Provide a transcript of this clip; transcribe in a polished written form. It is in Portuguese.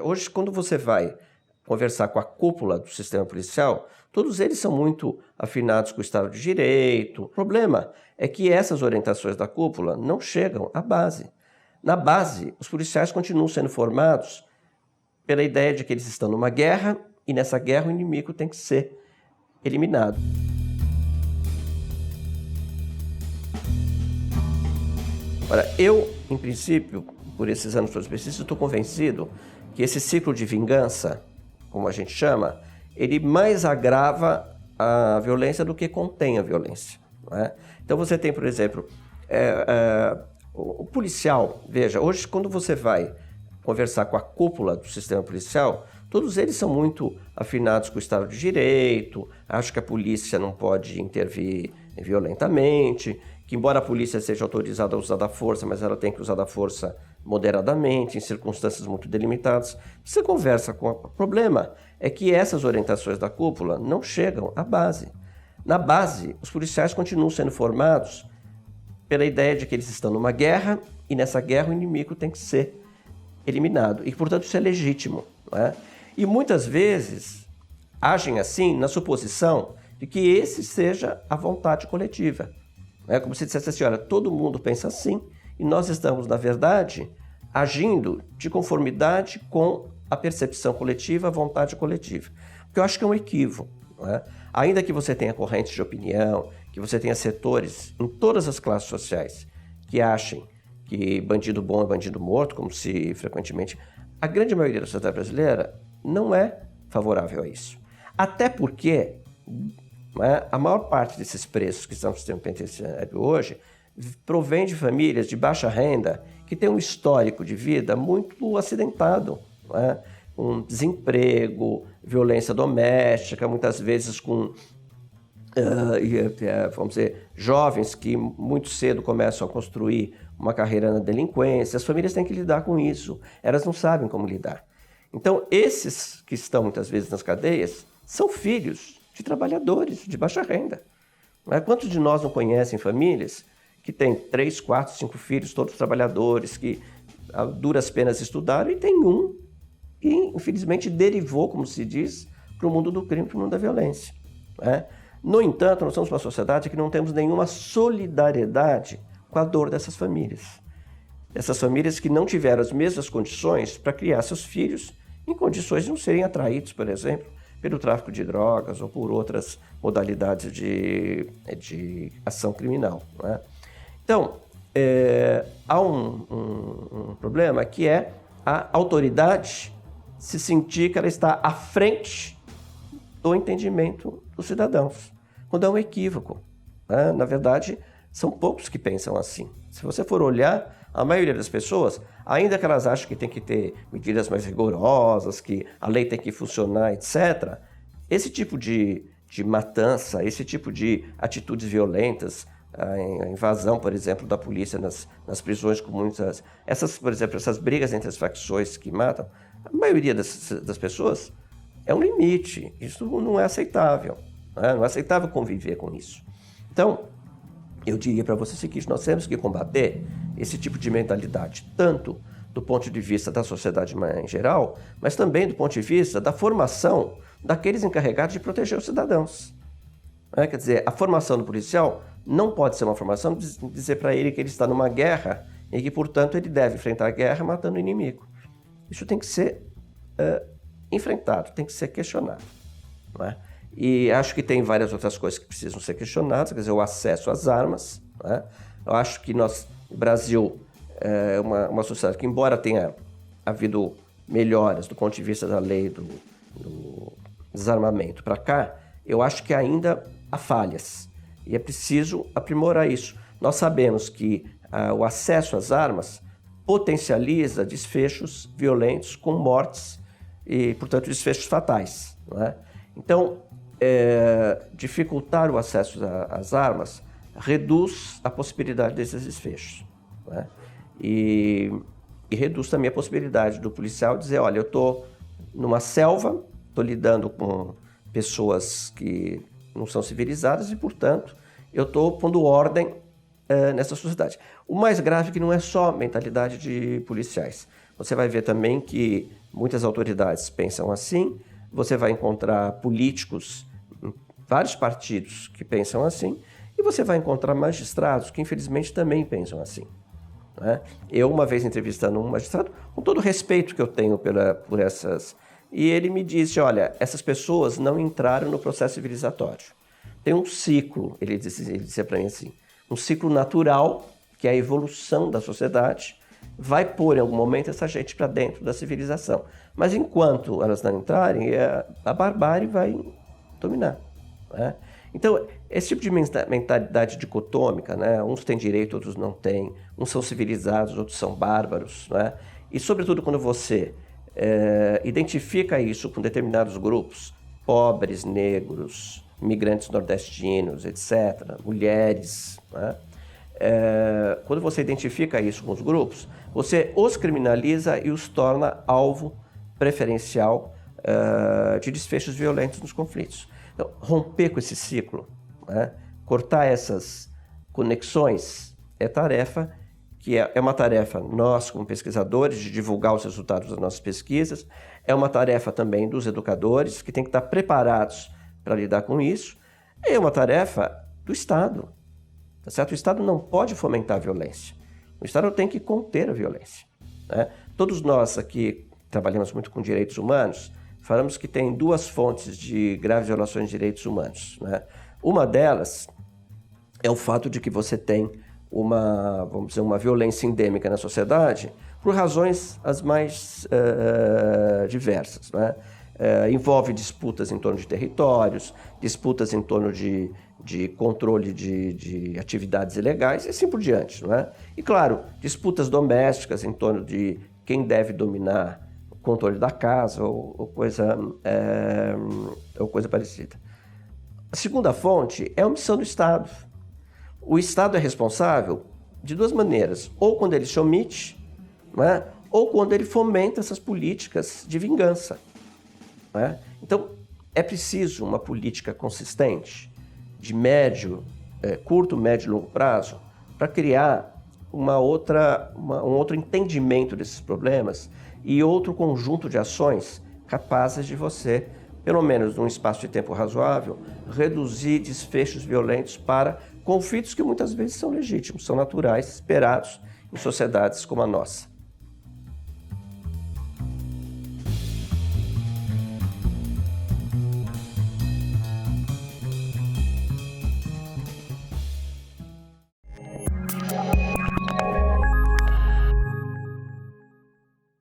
Hoje, quando você vai conversar com a cúpula do sistema policial, todos eles são muito afinados com o Estado de Direito. O problema é que essas orientações da cúpula não chegam à base. Na base, os policiais continuam sendo formados pela ideia de que eles estão numa guerra e nessa guerra o inimigo tem que ser eliminado. Ora, eu, em princípio, por esses anos todos específicos, estou convencido que esse ciclo de vingança, como a gente chama, ele mais agrava a violência do que contém a violência. Não é? Então você tem, por exemplo, o policial, veja, hoje quando você vai conversar com a cúpula do sistema policial, todos eles são muito afinados com o Estado de Direito, acham que a polícia não pode intervir violentamente, que embora a polícia seja autorizada a usar da força, mas ela tem que usar da força moderadamente, em circunstâncias muito delimitadas. Você conversa com o problema é que essas orientações da cúpula não chegam à base. Na base, os policiais continuam sendo formados pela ideia de que eles estão numa guerra e nessa guerra o inimigo tem que ser eliminado. E, portanto, isso é legítimo. Não é? E muitas vezes agem assim na suposição de que esse seja a vontade coletiva. É como se dissesse assim, olha, todo mundo pensa assim e nós estamos, na verdade, agindo de conformidade com a percepção coletiva, a vontade coletiva. O que eu acho que é um equívoco. Não é? Ainda que você tenha correntes de opinião, que você tenha setores em todas as classes sociais que achem que bandido bom é bandido morto, como se frequentemente... A grande maioria da sociedade brasileira não é favorável a isso. Até porque a maior parte desses presos que estão no sistema penitenciário hoje provém de famílias de baixa renda que têm um histórico de vida muito acidentado, com desemprego, violência doméstica, muitas vezes com, vamos dizer, jovens que muito cedo começam a construir uma carreira na delinquência. As famílias têm que lidar com isso, elas não sabem como lidar. Então, esses que estão muitas vezes nas cadeias são filhos de trabalhadores de baixa renda. Quantos de nós não conhecem famílias que têm 3, 4, 5 filhos, todos trabalhadores, que a duras penas estudaram, e tem um que, infelizmente, derivou, como se diz, para o mundo do crime, para o mundo da violência. No entanto, nós somos uma sociedade que não temos nenhuma solidariedade com a dor dessas famílias. Essas famílias que não tiveram as mesmas condições para criar seus filhos em condições de não serem atraídos, por exemplo, pelo tráfico de drogas ou por outras modalidades de ação criminal. Então, há um problema que é a autoridade se sentir que ela está à frente do entendimento dos cidadãos, quando é um equívoco. Na verdade, são poucos que pensam assim. Se você for olhar, a maioria das pessoas, ainda que elas acham que tem que ter medidas mais rigorosas, que a lei tem que funcionar, etc., esse tipo de matança, esse tipo de atitudes violentas, a invasão, por exemplo, da polícia nas prisões com muitas... por exemplo, essas brigas entre as facções que matam, a maioria das pessoas é um limite. Isso não é aceitável. Não é aceitável conviver com isso. Então, eu diria para você o seguinte, nós temos que combater esse tipo de mentalidade, tanto do ponto de vista da sociedade em geral, mas também do ponto de vista da formação daqueles encarregados de proteger os cidadãos. Quer dizer, a formação do policial não pode ser uma formação de dizer para ele que ele está numa guerra e que, portanto, ele deve enfrentar a guerra matando o inimigo. Isso tem que ser enfrentado, tem que ser questionado. Não é? E acho que tem várias outras coisas que precisam ser questionadas, quer dizer, o acesso às armas. Eu acho que o Brasil é uma sociedade que, embora tenha havido melhoras do ponto de vista da lei do desarmamento para cá, eu acho que ainda há falhas e é preciso aprimorar isso. Nós sabemos que o acesso às armas potencializa desfechos violentos com mortes e, portanto, desfechos fatais. Então, dificultar o acesso às armas reduz a possibilidade desses desfechos. E reduz também a possibilidade do policial dizer, olha, eu estou numa selva, estou lidando com pessoas que não são civilizadas e, portanto, eu estou pondo ordem nessa sociedade. O mais grave é que não é só mentalidade de policiais. Você vai ver também que muitas autoridades pensam assim, você vai encontrar políticos, vários partidos que pensam assim, e você vai encontrar magistrados que infelizmente também pensam assim. Né? Eu uma vez entrevistando um magistrado, com todo o respeito que eu tenho por essas, e ele me disse, olha, essas pessoas não entraram no processo civilizatório. Tem um ciclo, ele disse para mim assim, um ciclo natural, que é a evolução da sociedade, vai pôr em algum momento essa gente para dentro da civilização. Mas enquanto elas não entrarem, a barbárie vai dominar. Né? Então, esse tipo de mentalidade dicotômica, né? Uns têm direito, outros não têm, uns são civilizados, outros são bárbaros, né? E sobretudo quando você identifica isso com determinados grupos, pobres, negros, imigrantes nordestinos, etc., mulheres, né? Quando você identifica isso com os grupos, você os criminaliza e os torna alvo preferencial de desfechos violentos nos conflitos. Então, romper com esse ciclo, né? Cortar essas conexões é tarefa que é uma tarefa nós como pesquisadores de divulgar os resultados das nossas pesquisas, é uma tarefa também dos educadores que têm que estar preparados para lidar com isso, é uma tarefa do Estado. Tá certo? O Estado não pode fomentar a violência. O Estado tem que conter a violência. Né? Todos nós aqui trabalhamos muito com direitos humanos, falamos que tem duas fontes de graves violações de direitos humanos. Né? Uma delas é o fato de que você tem vamos dizer, uma violência endêmica na sociedade por razões as mais diversas. Né? Envolve disputas em torno de territórios, disputas em torno de controle de atividades ilegais e assim por diante. Não é? E, claro, disputas domésticas em torno de quem deve dominar o controle da casa ou coisa parecida. A segunda fonte é a omissão do Estado. O Estado é responsável de duas maneiras, ou quando ele se omite, não é? Ou quando ele fomenta essas políticas de vingança. Não é? Então, é preciso uma política consistente, de curto, médio e longo prazo, para criar um outro entendimento desses problemas e outro conjunto de ações capazes de você, pelo menos num espaço de tempo razoável, reduzir desfechos violentos para conflitos que muitas vezes são legítimos, são naturais, esperados em sociedades como a nossa.